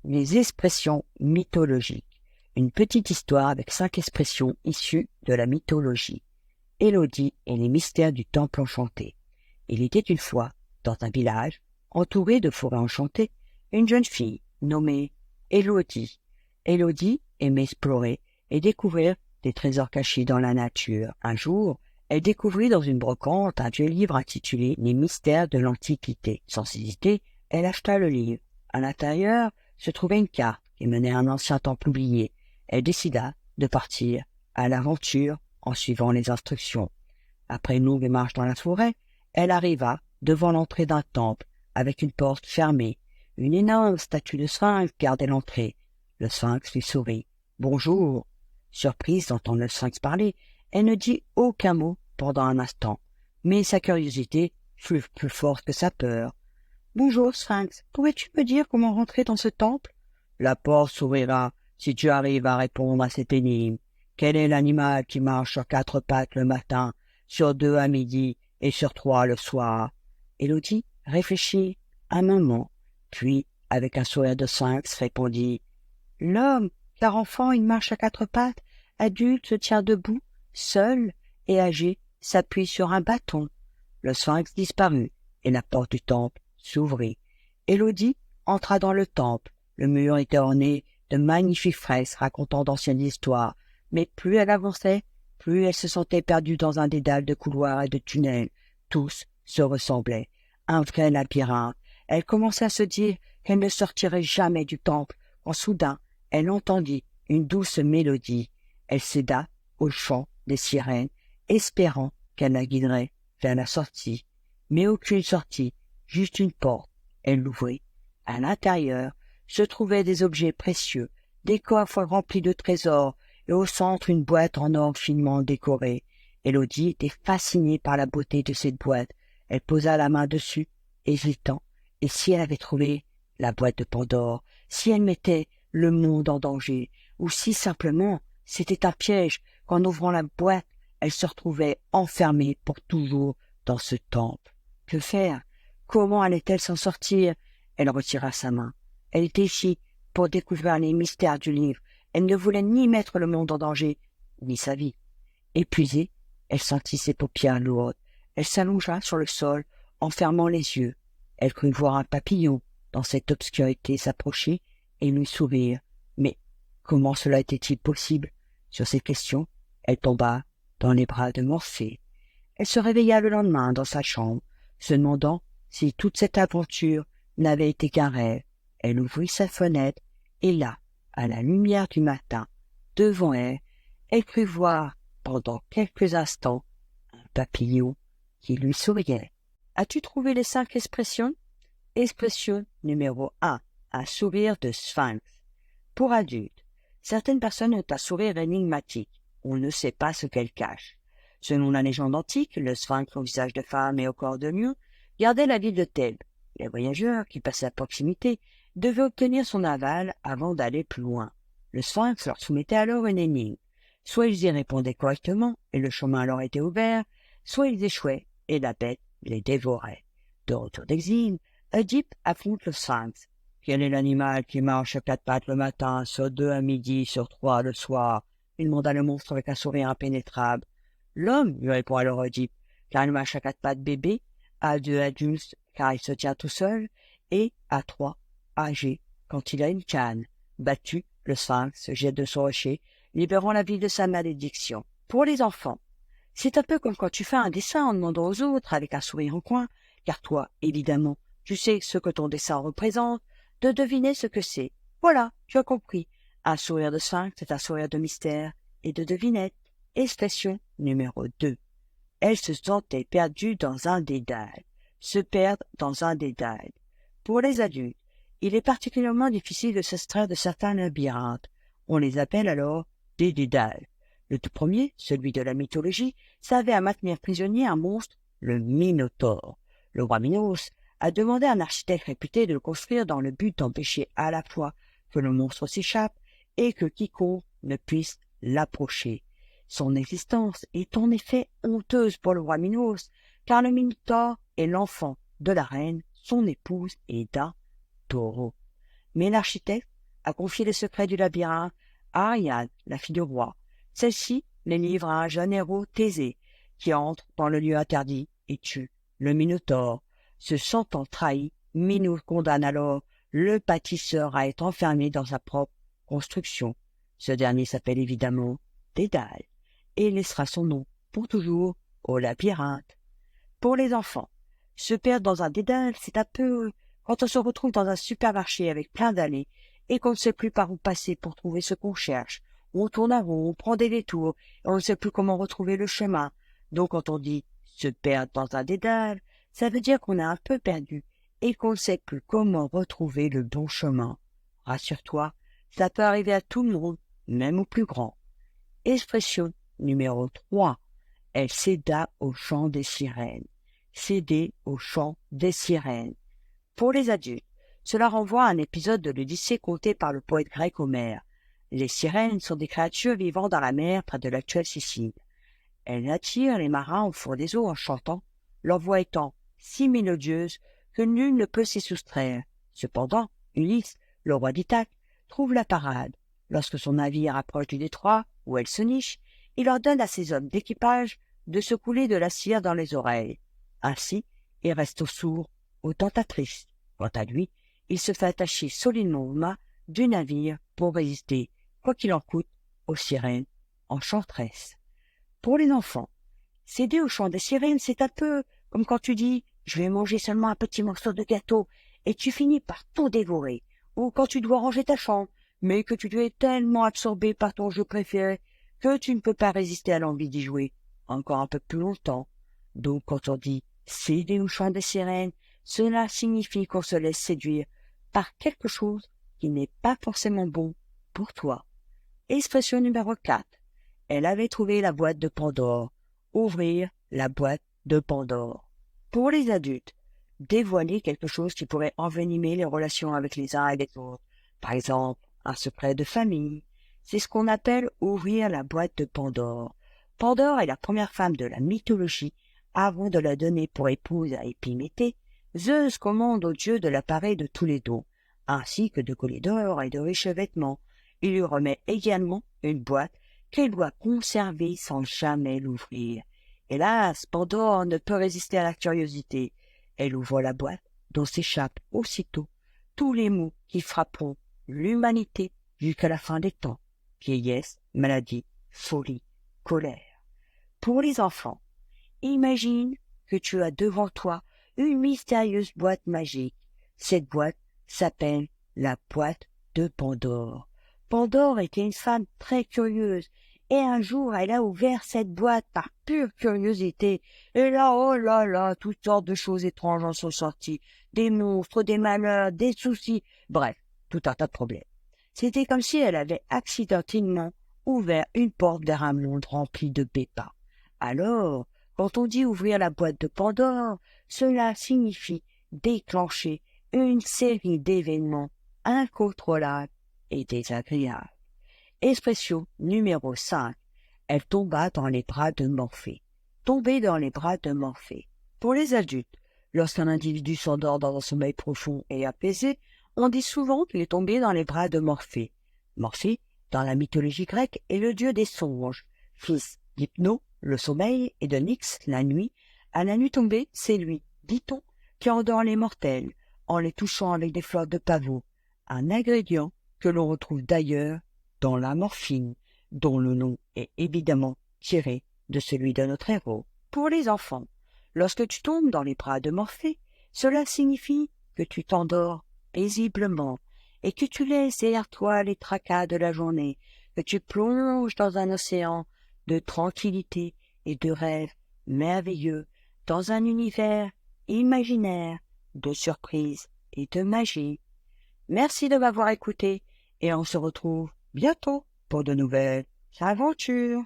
Les expressions mythologiques. Une petite histoire avec 5 expressions issues de la mythologie. Élodie et les mystères du temple enchanté. Il était une fois, dans un village, entouré de forêts enchantées, une jeune fille nommée Élodie. Élodie aimait explorer et découvrir des trésors cachés dans la nature. Un jour, elle découvrit dans une brocante un vieux livre intitulé « Les mystères de l'Antiquité ». Sans hésiter, elle acheta le livre. À l'intérieur se trouvait une carte qui menait à un ancien temple oublié. Elle décida de partir à l'aventure en suivant les instructions. Après une longue marche dans la forêt, elle arriva devant l'entrée d'un temple avec une porte fermée. Une énorme statue de sphinx gardait l'entrée. Le sphinx lui sourit. « Bonjour !» Surprise d'entendre le sphinx parler, elle ne dit aucun mot pendant un instant, mais sa curiosité fut plus forte que sa peur. « Bonjour, sphinx, pourrais-tu me dire comment rentrer dans ce temple ?»« La porte s'ouvrira si tu arrives à répondre à cette énigme. Quel est l'animal qui marche sur 4 pattes le matin, sur 2 à midi et sur 3 le soir ?» Élodie réfléchit un moment, puis, avec un sourire de sphinx, répondit « L'homme, car enfant il marche à 4 pattes, adulte se tient debout, seul et âgé s'appuie sur un bâton. » Le sphinx disparut et la porte du temple s'ouvrit. Élodie entra dans le temple. Le mur était orné de magnifiques fresques racontant d'anciennes histoires, mais plus elle avançait, plus elle se sentait perdue dans un dédale de couloirs et de tunnels. Tous se ressemblaient. Un vrai labyrinthe. Elle commençait à se dire qu'elle ne sortirait jamais du temple, quand soudain elle entendit une douce mélodie. Elle céda au chant des sirènes, espérant qu'elle la guiderait vers la sortie. Mais aucune sortie, juste une porte. Elle l'ouvrit. À l'intérieur se trouvaient des objets précieux, des coffres remplis de trésors, et au centre une boîte en or finement décorée. Élodie était fascinée par la beauté de cette boîte. Elle posa la main dessus, hésitant. Et si elle avait trouvé la boîte de Pandore, si elle mettait le monde en danger, ou si simplement c'était un piège, qu'en ouvrant la boîte, elle se retrouvait enfermée pour toujours dans ce temple. Que faire? Comment allait-elle s'en sortir? Elle retira sa main. Elle était ici pour découvrir les mystères du livre. Elle ne voulait ni mettre le monde en danger, ni sa vie. Épuisée, elle sentit ses paupières lourdes. Elle s'allongea sur le sol, en fermant les yeux. Elle crut voir un papillon dans cette obscurité s'approcher et lui sourire. Mais comment cela était-il possible? Sur ces questions, elle tomba dans les bras de Morphée. Elle se réveilla le lendemain dans sa chambre, se demandant si toute cette aventure n'avait été qu'un rêve. Elle ouvrit sa fenêtre, et là, à la lumière du matin, devant elle, elle crut voir, pendant quelques instants, un papillon qui lui souriait. As-tu trouvé les 5 expressions? Expression numéro 1. Un sourire de sphinx. Pour adultes, certaines personnes ont un sourire énigmatique. On ne sait pas ce qu'elles cachent. Selon la légende antique, le sphinx au visage de femme et au corps de lion gardait la ville de Thèbes. Les voyageurs qui passaient à proximité devaient obtenir son aval avant d'aller plus loin. Le sphinx leur soumettait alors une énigme. Soit ils y répondaient correctement et le chemin leur était ouvert, soit ils échouaient et la bête les dévorait. De retour d'exil, Oedipe affronte le sphinx. Quel est l'animal qui marche à 4 pattes le matin, sur 2 à midi, sur 3 le soir? Il demanda le monstre avec un sourire impénétrable. L'homme, lui répond alors Oedipe, car il marche à 4 pattes bébé, à 2 adulte, car il se tient tout seul, et à 3 âgé, quand il a une canne. Battu, le sphinx se jette de son rocher, libérant la ville de sa malédiction. Pour les enfants, c'est un peu comme quand tu fais un dessin en demandant aux autres, avec un sourire en coin, car toi, évidemment, tu sais ce que ton dessin représente, de deviner ce que c'est. Voilà, tu as compris. Un sourire de sphinx, c'est un sourire de mystère et de devinette. Expression numéro 2. Elle se sentait perdue dans un dédale. Se perdre dans un dédale. Pour les adultes, il est particulièrement difficile de s'extraire de certains labyrinthes. On les appelle alors des dédales. Le tout premier, celui de la mythologie, servait à maintenir prisonnier un monstre, le Minotaure. Le roi Minos a demandé à un architecte réputé de le construire dans le but d'empêcher à la fois que le monstre s'échappe et que quiconque ne puisse l'approcher. Son existence est en effet honteuse pour le roi Minos, car le Minotaure est l'enfant de la reine, son épouse et d'un taureau. Mais l'architecte a confié les secrets du labyrinthe à Ariane, la fille du roi. Celle-ci les livre à un jeune héros Thésée, qui entre dans le lieu interdit et tue le Minotaure. Se sentant trahi, Minos condamne alors le bâtisseur à être enfermé dans sa propre construction. Ce dernier s'appelle évidemment Dédale et laissera son nom pour toujours au labyrinthe. Pour les enfants, se perdre dans un dédale, c'est un peu quand on se retrouve dans un supermarché avec plein d'allées et qu'on ne sait plus par où passer pour trouver ce qu'on cherche. On tourne à rond, on prend des détours et on ne sait plus comment retrouver le chemin. Donc quand on dit se perdre dans un dédale, ça veut dire qu'on est un peu perdu et qu'on ne sait plus comment retrouver le bon chemin. Rassure-toi, ça peut arriver à tout le monde, même aux plus grands. Expression numéro 3. Elle céda au chant des sirènes. Céder au chant des sirènes. Pour les adultes, cela renvoie à un épisode de l'Odyssée conté par le poète grec Homère. Les sirènes sont des créatures vivant dans la mer près de l'actuelle Sicile. Elles attirent les marins au fond des eaux en chantant, leur voix étant si mélodieuse que nul ne peut s'y soustraire. Cependant, Ulysse, le roi d'Ithaque, trouve la parade. Lorsque son navire approche du détroit, où elle se niche, il ordonne à ses hommes d'équipage de se couler de la cire dans les oreilles. Ainsi, il reste sourd aux tentatrices. Quant à lui, il se fait attacher solidement au mât du navire pour résister, quoi qu'il en coûte, aux sirènes enchanteresses. Pour les enfants, céder au chant des sirènes, c'est un peu comme quand tu dis « je vais manger seulement un petit morceau de gâteau » et tu finis par tout dévorer, ou quand tu dois ranger ta chambre, mais que tu es tellement absorbé par ton jeu préféré que tu ne peux pas résister à l'envie d'y jouer encore un peu plus longtemps. Donc quand on dit « céder au chant des sirènes », cela signifie qu'on se laisse séduire par quelque chose qui n'est pas forcément bon pour toi. Expression numéro 4. Elle avait trouvé la boîte de Pandore. Ouvrir la boîte de Pandore. Pour les adultes, dévoiler quelque chose qui pourrait envenimer les relations avec les uns et les autres. Par exemple, un secret de famille. C'est ce qu'on appelle ouvrir la boîte de Pandore. Pandore est la première femme de la mythologie. Avant de la donner pour épouse à Épiméthée, Zeus commande aux dieux de la parer de tous les dons, ainsi que de colliers d'or et de riches vêtements. Il lui remet également une boîte qu'elle doit conserver sans jamais l'ouvrir. Hélas, Pandore ne peut résister à la curiosité. Elle ouvre la boîte, dont s'échappent aussitôt tous les maux qui frapperont l'humanité jusqu'à la fin des temps. Vieillesse, maladie, folie, colère. Pour les enfants, imagine que tu as devant toi une mystérieuse boîte magique. Cette boîte s'appelle la boîte de Pandore. Pandore était une femme très curieuse, et un jour elle a ouvert cette boîte par pure curiosité, et là, oh là là, toutes sortes de choses étranges en sont sorties, des monstres, des malheurs, des soucis, bref, tout un tas de problèmes. C'était comme si elle avait accidentellement ouvert une porte vers un monde rempli de pépins. Alors, quand on dit ouvrir la boîte de Pandore, cela signifie déclencher une série d'événements incontrôlables et désagréables. Expression numéro 5. Elle tomba dans les bras de Morphée. Tomber dans les bras de Morphée. Pour les adultes, lorsqu'un individu s'endort dans un sommeil profond et apaisé, on dit souvent qu'il est tombé dans les bras de Morphée. Morphée, dans la mythologie grecque, est le dieu des songes, fils d'Hypno, le sommeil, et de Nyx, la nuit. À la nuit tombée, c'est lui, dit-on, qui endort les mortels, en les touchant avec des fleurs de pavot, un ingrédient que l'on retrouve d'ailleurs dans la morphine, dont le nom est évidemment tiré de celui de notre héros. Pour les enfants, lorsque tu tombes dans les bras de Morphée, cela signifie que tu t'endors paisiblement et que tu laisses derrière toi les tracas de la journée, que tu plonges dans un océan de tranquillité et de rêves merveilleux, dans un univers imaginaire de surprises et de magie. Merci de m'avoir écouté et on se retrouve bientôt pour de nouvelles aventures.